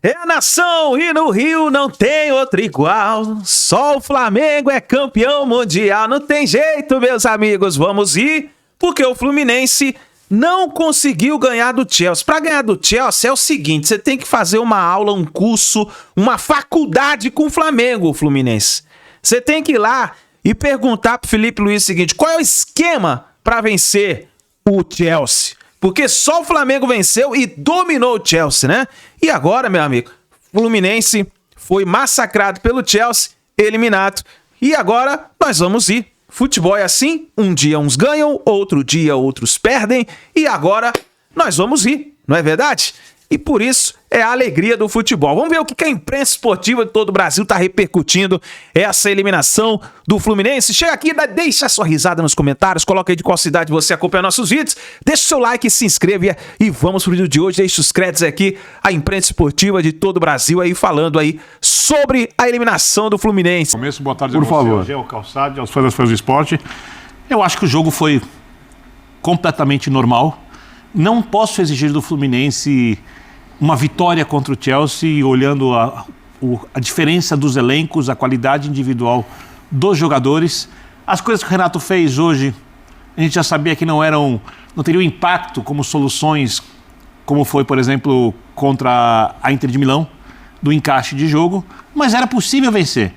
É a nação e no Rio não tem outro igual. Só o Flamengo é campeão mundial. Não tem jeito, meus amigos. Vamos ir, porque o Fluminense não conseguiu ganhar do Chelsea. Para ganhar do Chelsea é o seguinte, você tem que fazer uma aula, um curso, uma faculdade com o Flamengo, o Fluminense. Você tem que ir lá e perguntar pro Felipe Luiz o seguinte, qual é o esquema para vencer o Chelsea? Porque só o Flamengo venceu e dominou o Chelsea, né? E agora, meu amigo, o Fluminense foi massacrado pelo Chelsea, eliminado. E agora nós vamos ir. Futebol é assim, um dia uns ganham, outro dia outros perdem. E agora nós vamos ir, não é verdade? E por isso é a alegria do futebol. Vamos ver o que a imprensa esportiva de todo o Brasil está repercutindo essa eliminação do Fluminense. Chega aqui, deixa a sua risada nos comentários, coloca aí de qual cidade você acompanha nossos vídeos, deixa o seu like, se inscreva e vamos pro vídeo de hoje. Deixa os créditos aqui, a imprensa esportiva de todo o Brasil aí falando aí sobre a eliminação do Fluminense. Começo, boa tarde, por favor. Ao Calçado, aos fãs do esporte. Eu acho que o jogo foi completamente normal. Não posso exigir do Fluminense uma vitória contra o Chelsea, olhando a diferença dos elencos, a qualidade individual dos jogadores. As coisas que o Renato fez hoje, a gente já sabia que não teriam impacto como soluções, como foi, por exemplo, contra a Inter de Milão, do encaixe de jogo, mas era possível vencer,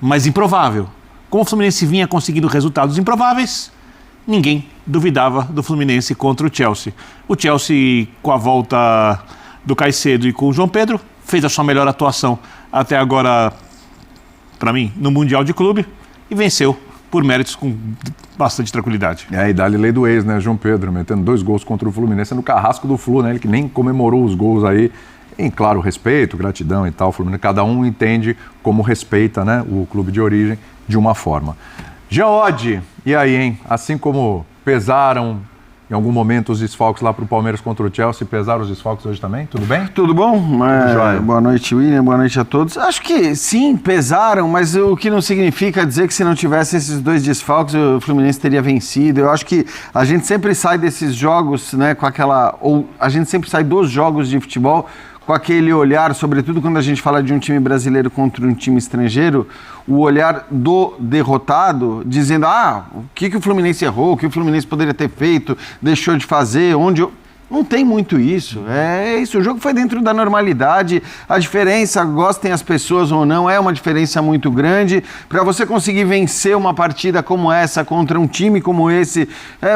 mas improvável. Como o Fluminense vinha conseguindo resultados improváveis, ninguém duvidava do Fluminense contra o Chelsea. O Chelsea, com a volta do Caicedo e com o João Pedro, fez a sua melhor atuação até agora, para mim, no Mundial de Clube, e venceu por méritos com bastante tranquilidade. E dá-lhe lei do ex, né? João Pedro metendo 2 gols contra o Fluminense no carrasco do Flu, né? Ele que nem comemorou os gols aí, em claro respeito, gratidão e tal. O Fluminense, cada um entende como respeita, né, o clube de origem de uma forma. Geode, e aí, hein? Assim como pesaram em algum momento os desfalques lá para o Palmeiras contra o Chelsea, pesaram os desfalques hoje também? Tudo bem? Tudo bom? Boa noite, William, boa noite a todos. Acho que sim, pesaram, mas o que não significa dizer que se não tivesse esses 2 desfalques o Fluminense teria vencido. Eu acho que a gente sempre sai desses jogos, né, com aquela... ou a gente sempre sai dos jogos de futebol com aquele olhar, sobretudo quando a gente fala de um time brasileiro contra um time estrangeiro, o olhar do derrotado, dizendo, o que o Fluminense errou, o que o Fluminense poderia ter feito, deixou de fazer, onde... Não tem muito isso, é isso, o jogo foi dentro da normalidade, a diferença, gostem as pessoas ou não, é uma diferença muito grande. Para você conseguir vencer uma partida como essa contra um time como esse,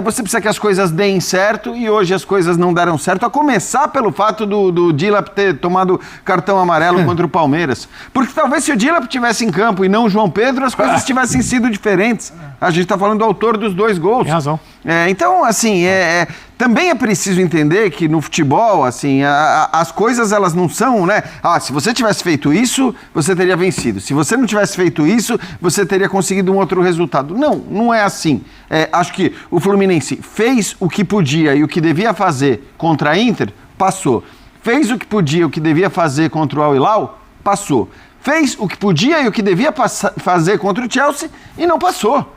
você precisa que as coisas deem certo, e hoje as coisas não deram certo, a começar pelo fato do Dilap ter tomado cartão amarelo contra o Palmeiras, porque talvez se o Dilap tivesse em campo e não o João Pedro, as coisas tivessem sido diferentes. A gente está falando do autor dos 2 gols. Tem razão. Então, assim, também é preciso entender que no futebol, assim, as coisas elas não são, né? Se você tivesse feito isso, você teria vencido. Se você não tivesse feito isso, você teria conseguido um outro resultado. Não é assim. Acho que o Fluminense fez o que podia e o que devia fazer contra a Inter, passou. Fez o que podia e o que devia fazer contra o Al Hilal, passou. Fez o que podia e o que devia fazer contra o Chelsea e não passou.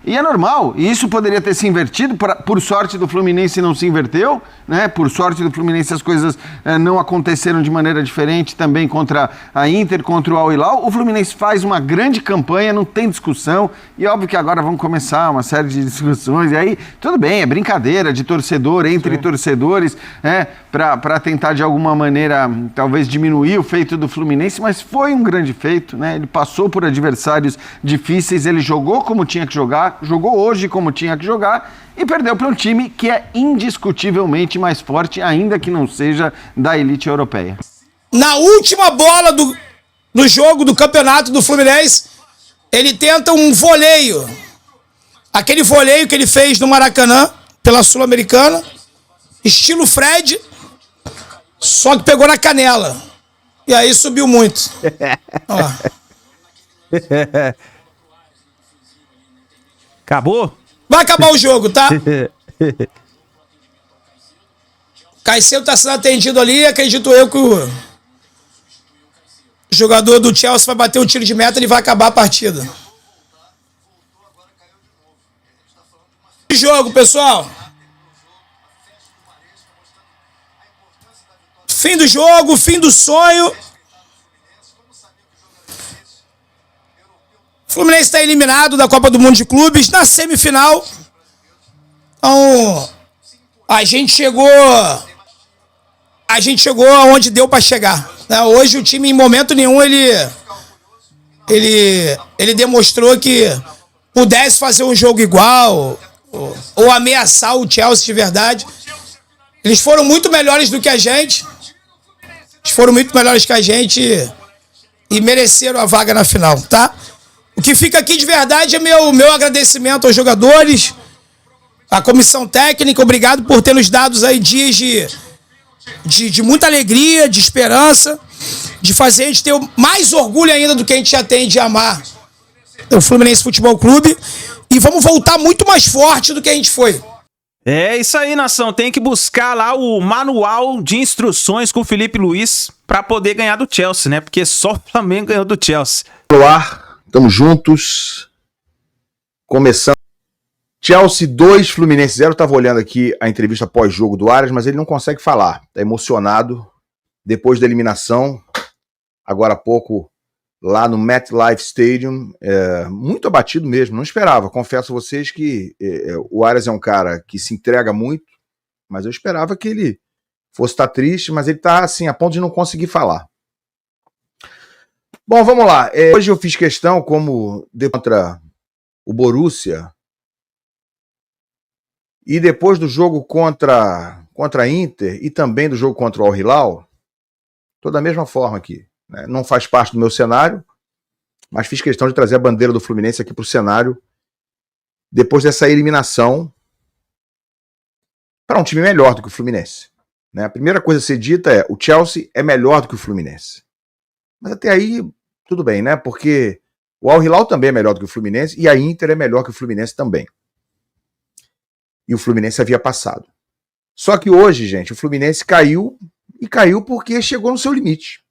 E é normal, e isso poderia ter se invertido, por sorte do Fluminense não se inverteu, né? Por sorte do Fluminense as coisas não aconteceram de maneira diferente também contra a Inter, contra o Al Hilal. O Fluminense faz uma grande campanha, não tem discussão, e óbvio que agora vão começar uma série de discussões, e aí tudo bem, é brincadeira de torcedor, entre torcedores, para tentar de alguma maneira talvez diminuir o feito do Fluminense, mas foi um grande feito, né? Ele passou por adversários difíceis, ele jogou como tinha que jogar, jogou hoje como tinha que jogar e perdeu para um time que é indiscutivelmente mais forte, ainda que não seja da elite europeia. Na última bola do jogo do campeonato do Fluminense, ele tenta um voleio. Aquele voleio que ele fez no Maracanã, pela Sul-Americana, estilo Fred, só que pegou na canela. E aí subiu muito. Ó. Acabou? Vai acabar o jogo, tá? Caicedo tá sendo atendido ali, acredito eu que o jogador do Chelsea vai bater um tiro de meta e vai acabar a partida. Jogo, pessoal. Fim do jogo, fim do sonho. O Fluminense está eliminado da Copa do Mundo de Clubes na semifinal. Então, a gente chegou aonde deu para chegar. Hoje o time, em momento nenhum, ele demonstrou que pudesse fazer um jogo igual ou ameaçar o Chelsea de verdade. Eles foram muito melhores do que a gente. E mereceram a vaga na final, tá? O que fica aqui de verdade é meu agradecimento aos jogadores, à comissão técnica. Obrigado por ter nos dado aí dias de muita alegria, de esperança, de fazer a gente ter mais orgulho ainda do que a gente já tem de amar o Fluminense Futebol Clube. E vamos voltar muito mais forte do que a gente foi. É isso aí, nação. Tem que buscar lá o manual de instruções com o Felipe Luiz pra poder ganhar do Chelsea, né? Porque só o Flamengo ganhou do Chelsea. No ar, estamos juntos. Começando. Chelsea 2, Fluminense 0. Eu tava olhando aqui a entrevista pós-jogo do Arias, mas ele não consegue falar. Tá emocionado. Depois da eliminação, agora há pouco, lá no MetLife Stadium, muito abatido mesmo, não esperava. Confesso a vocês que o Arias é um cara que se entrega muito, mas eu esperava que ele fosse estar triste, mas ele está assim, a ponto de não conseguir falar. Bom, vamos lá. Hoje eu fiz questão, como contra o Borussia, e depois do jogo contra a Inter, e também do jogo contra o Al Hilal, tô da mesma forma aqui. Não faz parte do meu cenário, mas fiz questão de trazer a bandeira do Fluminense aqui para o cenário depois dessa eliminação para um time melhor do que o Fluminense. A primeira coisa a ser dita é: o Chelsea é melhor do que o Fluminense. Mas até aí, tudo bem, né? Porque o Al Hilal também é melhor do que o Fluminense e a Inter é melhor que o Fluminense também. E o Fluminense havia passado. Só que hoje, gente, o Fluminense caiu, e caiu porque chegou no seu limite.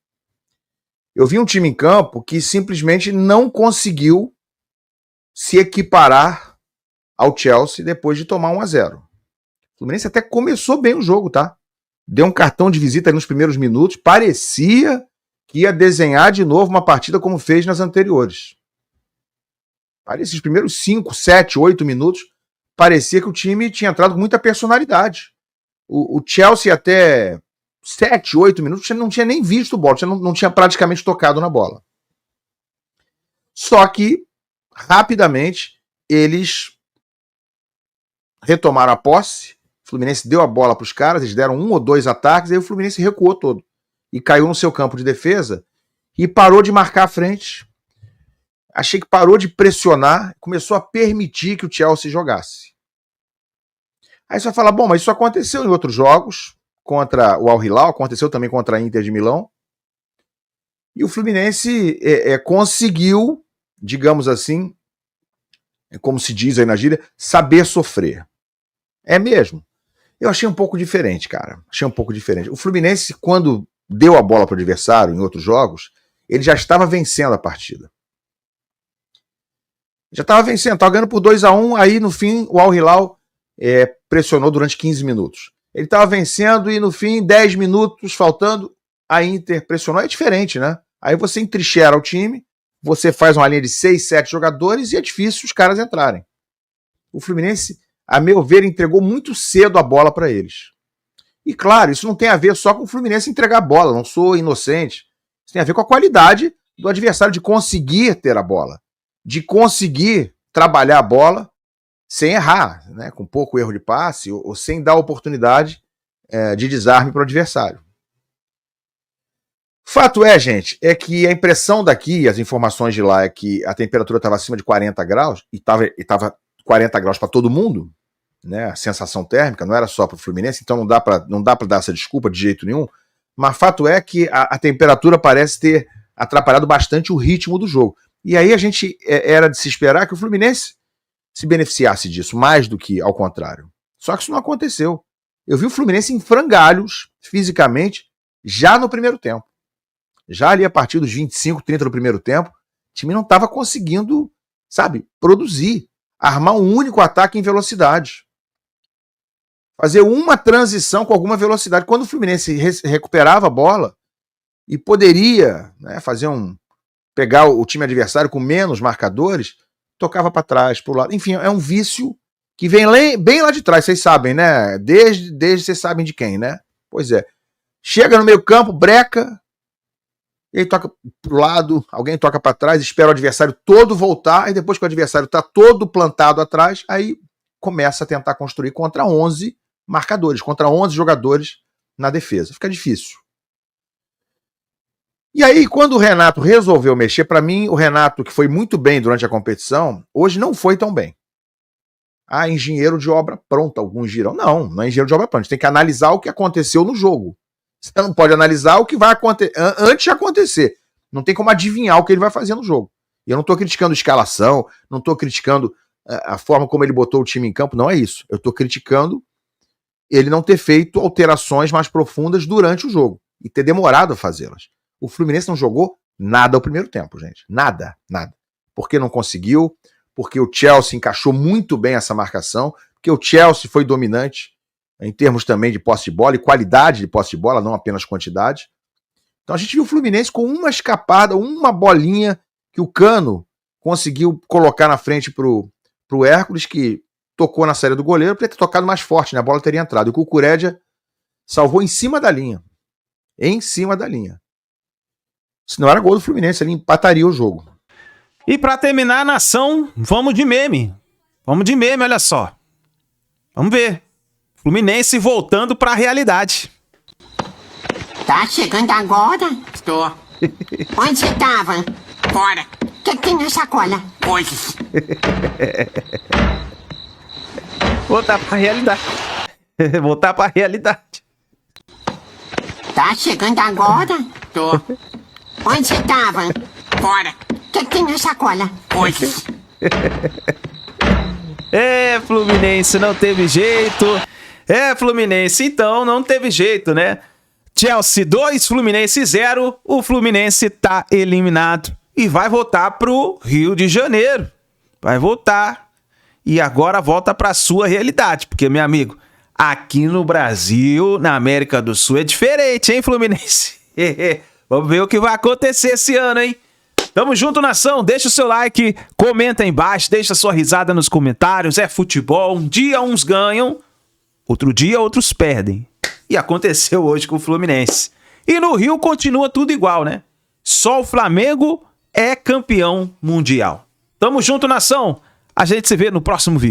Eu vi um time em campo que simplesmente não conseguiu se equiparar ao Chelsea depois de tomar 1-0. O Fluminense até começou bem o jogo, tá? Deu um cartão de visita nos primeiros minutos, parecia que ia desenhar de novo uma partida como fez nas anteriores. Parecia, os primeiros 5, 7, 8 minutos, parecia que o time tinha entrado com muita personalidade. O Chelsea até 7, 8 minutos não tinha nem visto o bola, não tinha praticamente tocado na bola. Só que, rapidamente, eles retomaram a posse, o Fluminense deu a bola para os caras, eles deram 1 ou 2 ataques, aí o Fluminense recuou todo. E caiu no seu campo de defesa e parou de marcar a frente. Achei que parou de pressionar, começou a permitir que o Chelsea jogasse. Aí você vai falar, bom, mas isso aconteceu em outros jogos, contra o Al Hilal, aconteceu também contra a Inter de Milão. E o Fluminense conseguiu, digamos assim, como se diz aí na gíria, saber sofrer. É mesmo. Eu achei um pouco diferente, cara. Achei um pouco diferente. O Fluminense, quando deu a bola para o adversário em outros jogos, ele já estava vencendo a partida. Já estava vencendo, estava ganhando por 2-1, aí no fim o Al Hilal pressionou durante 15 minutos. Ele estava vencendo e no fim, 10 minutos faltando, a Inter pressionou. É diferente, né? Aí você entrincheira o time, você faz uma linha de 6, 7 jogadores e é difícil os caras entrarem. O Fluminense, a meu ver, entregou muito cedo a bola para eles. E claro, isso não tem a ver só com o Fluminense entregar a bola, não sou inocente. Isso tem a ver com a qualidade do adversário de conseguir ter a bola, de conseguir trabalhar a bola sem errar, né? Com pouco erro de passe ou sem dar oportunidade de desarme para o adversário. Fato é, gente, é que a impressão daqui, as informações de lá, é que a temperatura estava acima de 40 graus, e estava 40 graus para todo mundo, né? A sensação térmica não era só para o Fluminense, então não dá para dar essa desculpa de jeito nenhum, mas fato é que a temperatura parece ter atrapalhado bastante o ritmo do jogo. E aí a gente era de se esperar que o Fluminense se beneficiasse disso, mais do que ao contrário. Só que isso não aconteceu. Eu vi o Fluminense em frangalhos, fisicamente, já no primeiro tempo. Já ali a partir dos 25, 30 do primeiro tempo, o time não estava conseguindo, produzir, armar um único ataque em velocidade. fazer uma transição com alguma velocidade. Quando o Fluminense recuperava a bola e poderia, né, pegar o time adversário com menos marcadores, tocava para trás, para o lado. Enfim, é um vício que vem bem lá de trás, vocês sabem, né? Desde vocês sabem de quem, né? Pois é. Chega no meio campo, breca, e aí toca pro lado, alguém toca para trás, espera o adversário todo voltar, e depois que o adversário está todo plantado atrás, aí começa a tentar construir contra 11 marcadores, contra 11 jogadores na defesa. Fica difícil. E aí, quando o Renato resolveu mexer, para mim, o Renato, que foi muito bem durante a competição, hoje não foi tão bem. Ah, engenheiro de obra pronta, alguns dirão. Não é engenheiro de obra pronta. A gente tem que analisar o que aconteceu no jogo. Você não pode analisar o que vai acontecer antes de acontecer. Não tem como adivinhar o que ele vai fazer no jogo. E eu não estou criticando a escalação, não estou criticando a forma como ele botou o time em campo, não é isso. Eu estou criticando ele não ter feito alterações mais profundas durante o jogo e ter demorado a fazê-las. O Fluminense não jogou nada ao primeiro tempo, gente. Nada. Porque não conseguiu, porque o Chelsea encaixou muito bem essa marcação, porque o Chelsea foi dominante em termos também de posse de bola e qualidade de posse de bola, não apenas quantidade. Então a gente viu o Fluminense com uma escapada, uma bolinha que o Cano conseguiu colocar na frente pro Hércules, que tocou na saída do goleiro, para ter tocado mais forte, né? A bola teria entrado. E o Cucurédia salvou em cima da linha. Em cima da linha. Se não era gol do Fluminense, ele empataria o jogo. E pra terminar a nação, vamos de meme. Olha só. Vamos ver. Fluminense voltando pra realidade. Tá chegando agora? Estou. Onde você tava? Fora. O que tem na sacola? Coisas. Voltar pra realidade. Voltar pra realidade. Tá chegando agora? Estou. Onde você tava? Fora. O que tem na sacola? Coisas. Fluminense, não teve jeito. Fluminense, então não teve jeito, né? Chelsea 2, Fluminense 0. O Fluminense tá eliminado e vai voltar pro Rio de Janeiro. Vai voltar. E agora volta pra sua realidade. Porque, meu amigo, aqui no Brasil, na América do Sul, é diferente, hein, Fluminense? Vamos ver o que vai acontecer esse ano, hein? Tamo junto, nação. Deixa o seu like, comenta aí embaixo, deixa sua risada nos comentários. É futebol. Um dia uns ganham, outro dia outros perdem. E aconteceu hoje com o Fluminense. E no Rio continua tudo igual, né? Só o Flamengo é campeão mundial. Tamo junto, nação. A gente se vê no próximo vídeo.